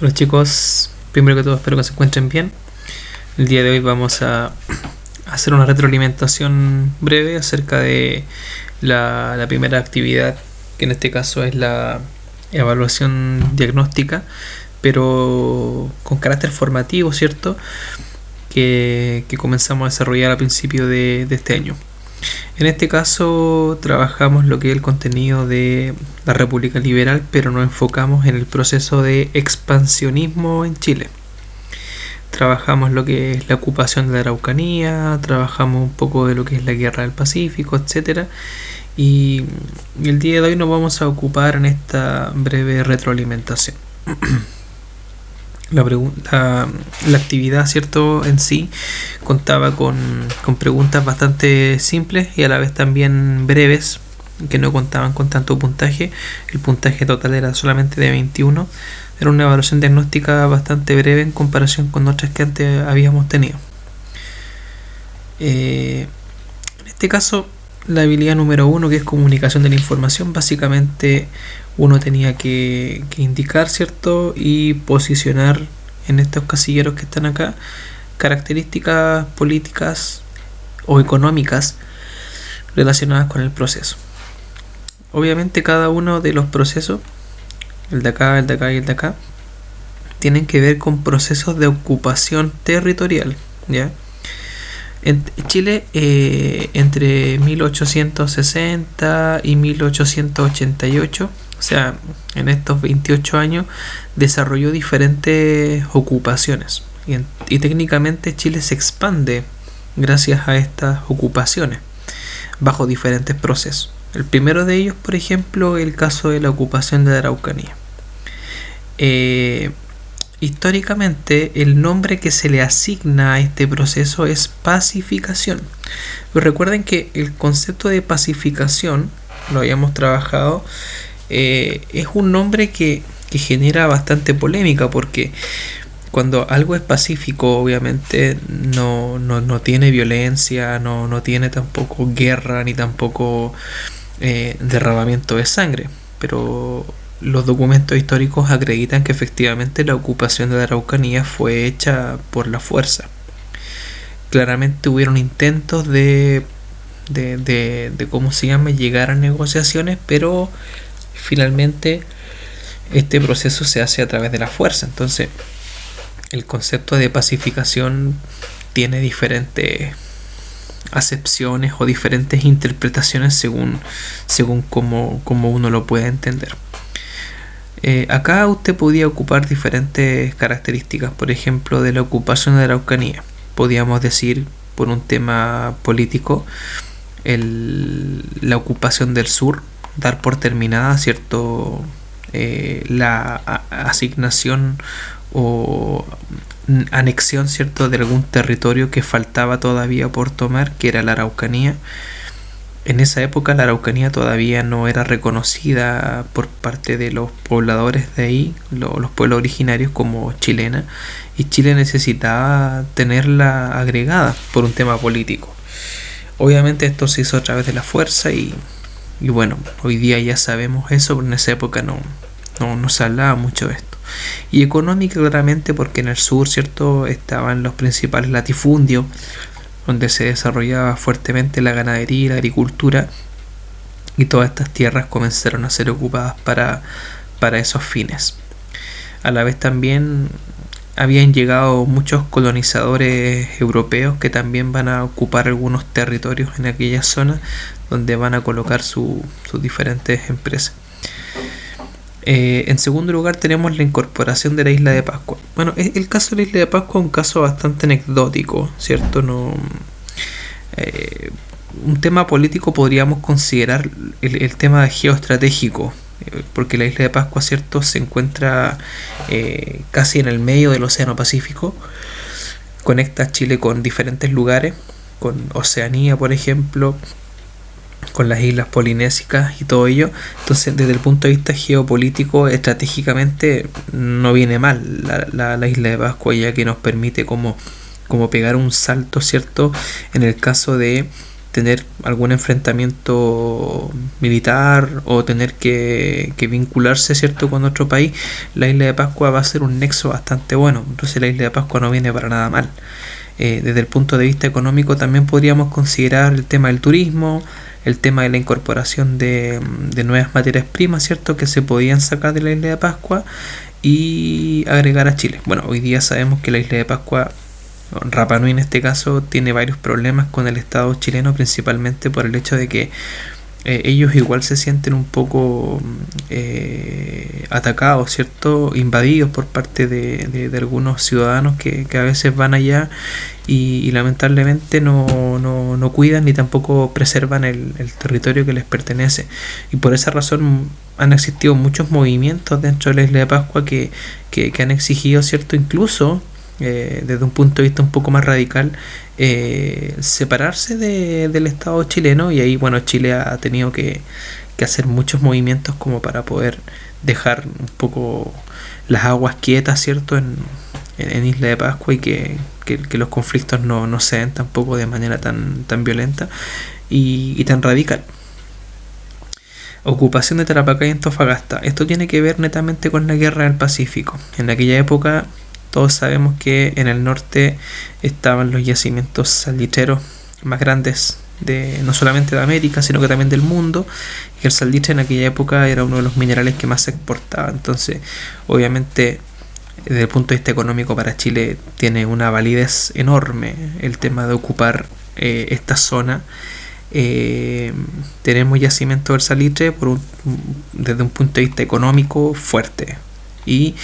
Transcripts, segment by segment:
Hola chicos, primero que todo espero que se encuentren bien. El día de hoy vamos a hacer una retroalimentación breve acerca de la primera actividad, que en este caso es la evaluación diagnóstica, pero con carácter formativo, ¿cierto? Que comenzamos a desarrollar a principio de este año. En este caso trabajamos lo que es el contenido de la República Liberal, pero nos enfocamos en el proceso de expansionismo en Chile. Trabajamos lo que es la ocupación de la Araucanía, trabajamos un poco de lo que es la Guerra del Pacífico, etcétera. Y el día de hoy nos vamos a ocupar en esta breve retroalimentación. La actividad, ¿cierto?, en sí contaba con preguntas bastante simples y a la vez también breves, que no contaban con tanto puntaje. El puntaje total era solamente de 21. Era una evaluación diagnóstica bastante breve en comparación con otras que antes habíamos tenido. En este caso, la habilidad número 1, que es comunicación de la información, básicamente uno tenía que indicar, ¿cierto?, y posicionar en estos casilleros que están acá características políticas o económicas relacionadas con el proceso. Obviamente cada uno de los procesos, el de acá, el de acá y el de acá, tienen que ver con procesos de ocupación territorial, ¿ya? En Chile, entre 1860 y 1888, o sea, en estos 28 años, desarrolló diferentes ocupaciones. Y técnicamente Chile se expande gracias a estas ocupaciones, bajo diferentes procesos. El primero de ellos, por ejemplo, el caso de la ocupación de la Araucanía. Históricamente, el nombre que se le asigna a este proceso es pacificación. Pero recuerden que el concepto de pacificación, lo habíamos trabajado, es un nombre que genera bastante polémica, porque cuando algo es pacífico, obviamente no tiene violencia, no tiene tampoco guerra, ni tampoco derramamiento de sangre. Pero los documentos históricos acreditan que efectivamente la ocupación de la Araucanía fue hecha por la fuerza. Claramente hubieron intentos de cómo se llama, llegar a negociaciones, pero finalmente este proceso se hace a través de la fuerza. Entonces el concepto de pacificación tiene diferentes acepciones o diferentes interpretaciones según cómo uno lo pueda entender. Acá usted podía ocupar diferentes características, por ejemplo, de la ocupación de la Araucanía. Podíamos decir, por un tema político, la ocupación del sur, dar por terminada, ¿cierto?, la asignación o anexión, ¿cierto?, de algún territorio que faltaba todavía por tomar, que era la Araucanía. En esa época la Araucanía todavía no era reconocida por parte de los pobladores de ahí, los pueblos originarios, como chilena, y Chile necesitaba tenerla agregada por un tema político. Obviamente esto se hizo a través de la fuerza y bueno, hoy día ya sabemos eso, pero en esa época no se hablaba mucho de esto. Y económica, claramente, porque en el sur, ¿cierto?, estaban los principales latifundios, donde se desarrollaba fuertemente la ganadería y la agricultura, y todas estas tierras comenzaron a ser ocupadas para esos fines. A la vez también habían llegado muchos colonizadores europeos que también van a ocupar algunos territorios en aquella zona, donde van a colocar sus diferentes empresas. En segundo lugar tenemos la incorporación de la isla de Pascua. Bueno, el caso de la isla de Pascua es un caso bastante anecdótico, ¿cierto? Un tema político podríamos considerar el tema geoestratégico, porque la isla de Pascua, ¿cierto?, se encuentra casi en el medio del Océano Pacífico. Conecta Chile con diferentes lugares, con Oceanía, por ejemplo, con las islas polinésicas y todo ello. Entonces, desde el punto de vista geopolítico, estratégicamente no viene mal la isla de Pascua, ya que nos permite como pegar un salto, ¿cierto?, en el caso de tener algún enfrentamiento militar o tener que vincularse, ¿cierto?, con otro país, la isla de Pascua va a ser un nexo bastante bueno. Entonces la isla de Pascua no viene para nada mal. Desde el punto de vista económico también podríamos considerar el tema del turismo, el tema de la incorporación de nuevas materias primas, ¿cierto?, que se podían sacar de la isla de Pascua y agregar a Chile. Bueno, hoy día sabemos que la isla de Pascua, Rapa Nui en este caso, tiene varios problemas con el Estado chileno, principalmente por el hecho de que ellos igual se sienten un poco atacados, ¿cierto?, invadidos por parte de algunos ciudadanos que a veces van allá y lamentablemente no cuidan ni tampoco preservan el territorio que les pertenece. Y por esa razón han existido muchos movimientos dentro de la isla de Pascua que han exigido, ¿cierto?, incluso desde un punto de vista un poco más radical, separarse del Estado chileno. Y ahí, bueno, Chile ha tenido que hacer muchos movimientos como para poder dejar un poco las aguas quietas, ¿cierto?, en Isla de Pascua, y que los conflictos no se den tampoco de manera tan violenta y tan radical. Ocupación de Tarapacá y Antofagasta. Esto tiene que ver netamente con la guerra del Pacífico. En aquella época todos sabemos que en el norte estaban los yacimientos salitreros más grandes no solamente de América, sino que también del mundo, y el salitre en aquella época era uno de los minerales que más se exportaba. Entonces, obviamente, desde el punto de vista económico, para Chile tiene una validez enorme el tema de ocupar esta zona. Tenemos yacimiento del salitre desde un punto de vista económico fuerte, y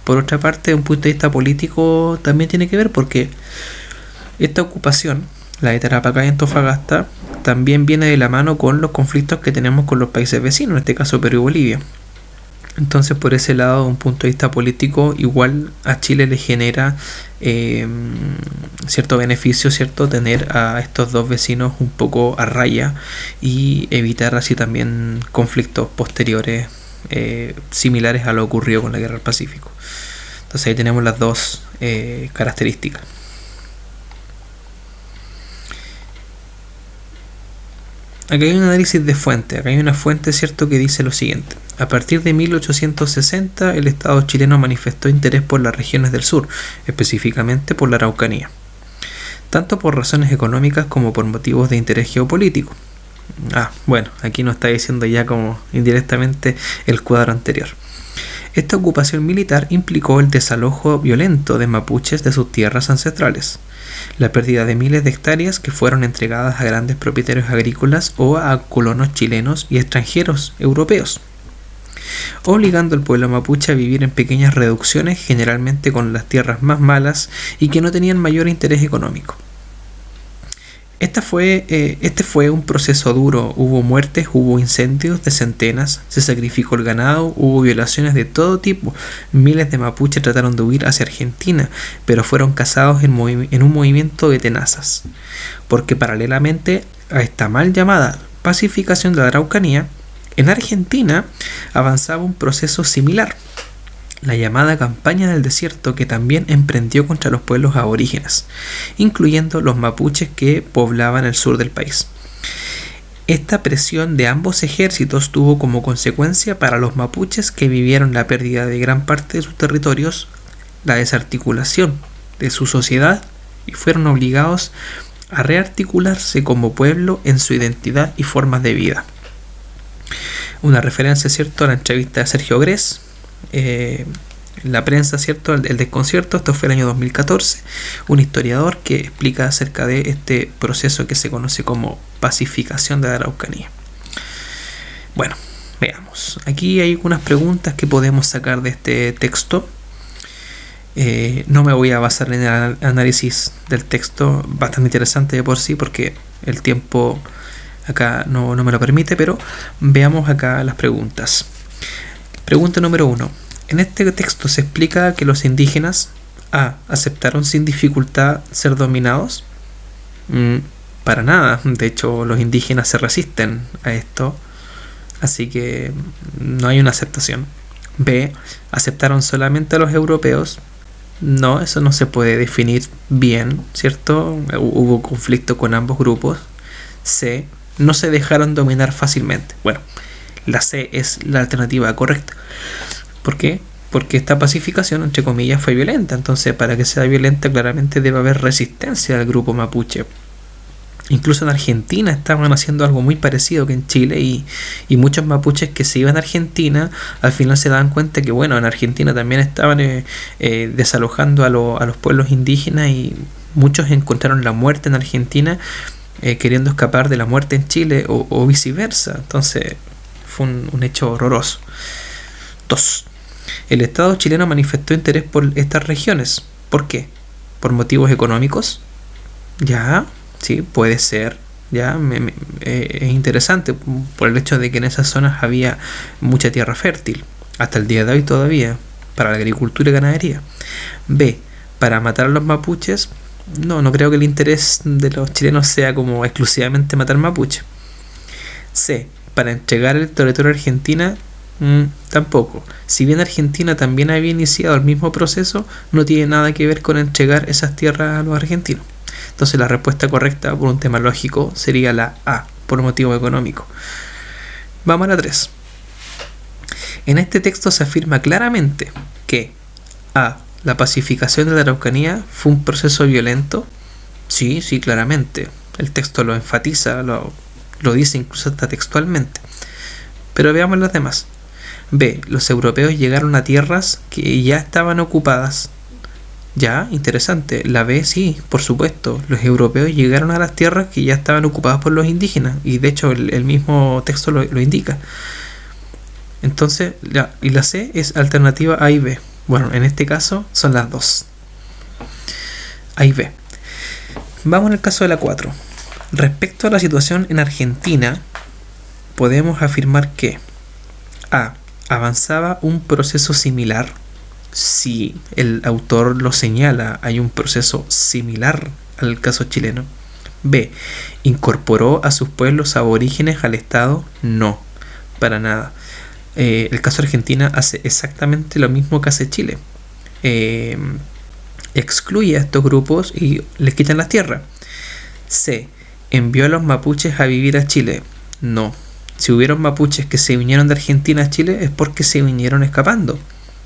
por otra parte, desde un punto de vista político también tiene que ver, porque esta ocupación, la de Tarapacá y Antofagasta, también viene de la mano con los conflictos que tenemos con los países vecinos, en este caso Perú y Bolivia. Entonces, por ese lado, de un punto de vista político, igual a Chile le genera cierto beneficio, ¿cierto?, tener a estos dos vecinos un poco a raya y evitar así también conflictos posteriores similares a lo ocurrido con la Guerra del Pacífico. Entonces ahí tenemos las dos características. Acá hay un análisis de fuente. Acá hay una fuente, ¿cierto?, que dice lo siguiente: a partir de 1860 el Estado chileno manifestó interés por las regiones del sur, específicamente por la Araucanía, tanto por razones económicas como por motivos de interés geopolítico. Bueno, aquí nos está diciendo ya como indirectamente el cuadro anterior. Esta ocupación militar implicó el desalojo violento de mapuches de sus tierras ancestrales, la pérdida de miles de hectáreas que fueron entregadas a grandes propietarios agrícolas o a colonos chilenos y extranjeros europeos, obligando al pueblo mapuche a vivir en pequeñas reducciones, generalmente con las tierras más malas y que no tenían mayor interés económico. Este fue un proceso duro. Hubo muertes, hubo incendios de centenas, se sacrificó el ganado, hubo violaciones de todo tipo. Miles de mapuches trataron de huir hacia Argentina, pero fueron cazados en un movimiento de tenazas, porque paralelamente a esta mal llamada pacificación de la Araucanía, en Argentina avanzaba un proceso similar, la llamada Campaña del Desierto, que también emprendió contra los pueblos aborígenes, incluyendo los mapuches que poblaban el sur del país. Esta presión de ambos ejércitos tuvo como consecuencia para los mapuches, que vivieron la pérdida de gran parte de sus territorios, la desarticulación de su sociedad, y fueron obligados a rearticularse como pueblo en su identidad y formas de vida. Una referencia, ¿cierto?, a la entrevista de Sergio Grés, la prensa, ¿cierto?, el desconcierto. Esto fue el año 2014, un historiador que explica acerca de este proceso que se conoce como pacificación de la Araucanía. Bueno, veamos. Aquí hay algunas preguntas que podemos sacar de este texto. No me voy a basar en el análisis del texto, bastante interesante de por sí, porque el tiempo acá no me lo permite, pero veamos acá las preguntas. Pregunta número 1. En este texto se explica que los indígenas aceptaron sin dificultad ser dominados. Para nada. De hecho, los indígenas se resisten a esto, así que no hay una aceptación. B. ¿Aceptaron solamente a los europeos? No, eso no se puede definir bien, ¿cierto? Hubo conflicto con ambos grupos. C. No se dejaron dominar fácilmente. Bueno, la C es la alternativa correcta. ¿Por qué? Porque esta pacificación, entre comillas, fue violenta. Entonces, para que sea violenta, claramente debe haber resistencia al grupo mapuche. Incluso en Argentina estaban haciendo algo muy parecido que en Chile, y muchos mapuches que se iban a Argentina al final se daban cuenta que, bueno, en Argentina también estaban desalojando a los pueblos indígenas, y muchos encontraron la muerte en Argentina queriendo escapar de la muerte en Chile, o viceversa. Entonces fue un hecho horroroso. 2. El Estado chileno manifestó interés por estas regiones. ¿Por qué? ¿Por motivos económicos? Ya, sí, puede ser. Ya, es interesante por el hecho de que en esas zonas había mucha tierra fértil, hasta el día de hoy todavía, para la agricultura y ganadería. B. Para matar a los mapuches. No creo que el interés de los chilenos sea como exclusivamente matar mapuches. C. Para entregar el territorio a Argentina. Tampoco. Si bien Argentina también había iniciado el mismo proceso, no tiene nada que ver con entregar esas tierras a los argentinos. Entonces la respuesta correcta, por un tema lógico, sería la A, por motivo económico. Vamos a la 3. En este texto se afirma claramente que A. La pacificación de la Araucanía fue un proceso violento. Sí, claramente. El texto lo enfatiza, lo dice incluso hasta textualmente. Pero veamos las demás. B. Los europeos llegaron a tierras que ya estaban ocupadas. Ya, interesante. La B, sí, por supuesto. Los europeos llegaron a las tierras que ya estaban ocupadas por los indígenas. Y de hecho el mismo texto lo indica. Entonces, y la C es alternativa A y B. Bueno, en este caso son las dos. A y B. Vamos al caso de la 4. Respecto a la situación en Argentina, podemos afirmar que A. Avanzaba un proceso similar. Si el autor lo señala, hay un proceso similar al caso chileno. B. ¿Incorporó a sus pueblos aborígenes al Estado? No, para nada. El caso Argentina hace exactamente lo mismo que hace Chile. Excluye a estos grupos y les quitan las tierras. C. ¿Envió a los mapuches a vivir a Chile? No. Si hubieron mapuches que se vinieron de Argentina a Chile es porque se vinieron escapando,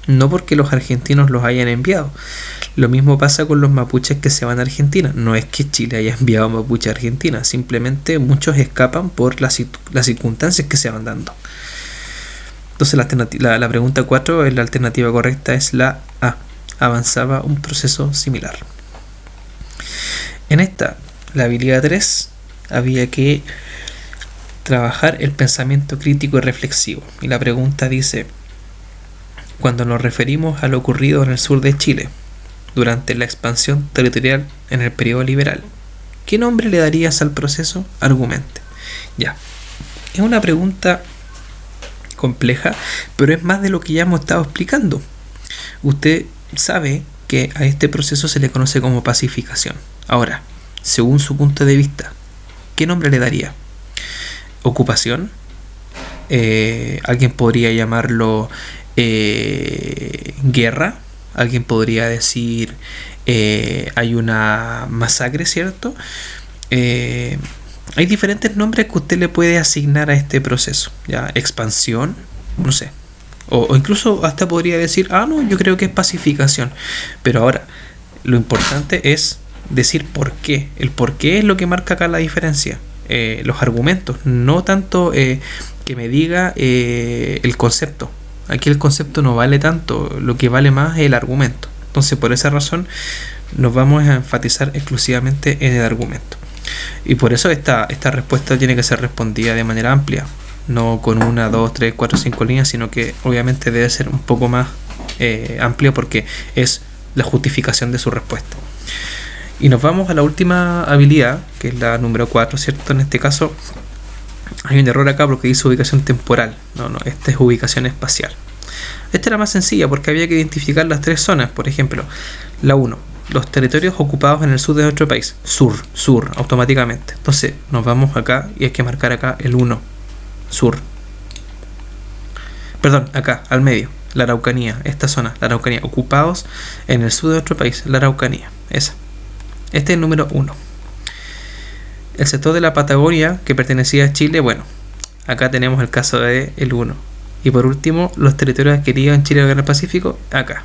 no porque los argentinos los hayan enviado. Lo mismo pasa con los mapuches que se van a Argentina. No es que Chile haya enviado mapuches a Argentina, simplemente muchos escapan por las circunstancias que se van dando. Entonces la pregunta 4, la alternativa correcta es la A. Avanzaba un proceso similar. En esta, la habilidad 3, había que trabajar el pensamiento crítico y reflexivo. Y la pregunta dice: cuando nos referimos a lo ocurrido en el sur de Chile durante la expansión territorial en el periodo liberal, ¿qué nombre le darías al proceso? Argumente. Ya. Es una pregunta compleja, pero es más de lo que ya hemos estado explicando. Usted sabe que a este proceso se le conoce como pacificación. Ahora, según su punto de vista, ¿qué nombre le daría? ¿Ocupación? Alguien podría llamarlo guerra. Alguien podría decir hay una masacre, ¿cierto? Hay diferentes nombres que usted le puede asignar a este proceso. ¿Ya? Expansión, no sé. O incluso hasta podría decir, no, yo creo que es pacificación. Pero ahora, lo importante es decir por qué. El por qué es lo que marca acá la diferencia. Los argumentos, no tanto que me diga el concepto. Aquí el concepto no vale tanto, lo que vale más es el argumento. Entonces, por esa razón nos vamos a enfatizar exclusivamente en el argumento. Y por eso esta respuesta tiene que ser respondida de manera amplia, no con 1, 2, 3, 4, 5 líneas, sino que obviamente debe ser un poco más amplia, porque es la justificación de su respuesta. Y nos vamos a la última habilidad, que es la número 4, ¿cierto? En este caso hay un error acá porque dice ubicación temporal. No, esta es ubicación espacial. Esta era más sencilla porque había que identificar las 3 zonas. Por ejemplo, la 1, los territorios ocupados en el sur de nuestro país. Sur, automáticamente. Entonces nos vamos acá y hay que marcar acá el 1, sur. Perdón, acá, al medio, la Araucanía, esta zona, la Araucanía, ocupados en el sur de nuestro país, la Araucanía, esa. Este es el número 1. El sector de la Patagonia, que pertenecía a Chile, bueno, acá tenemos el caso de el 1. Y por último, los territorios adquiridos en Chile y el Pacífico, acá.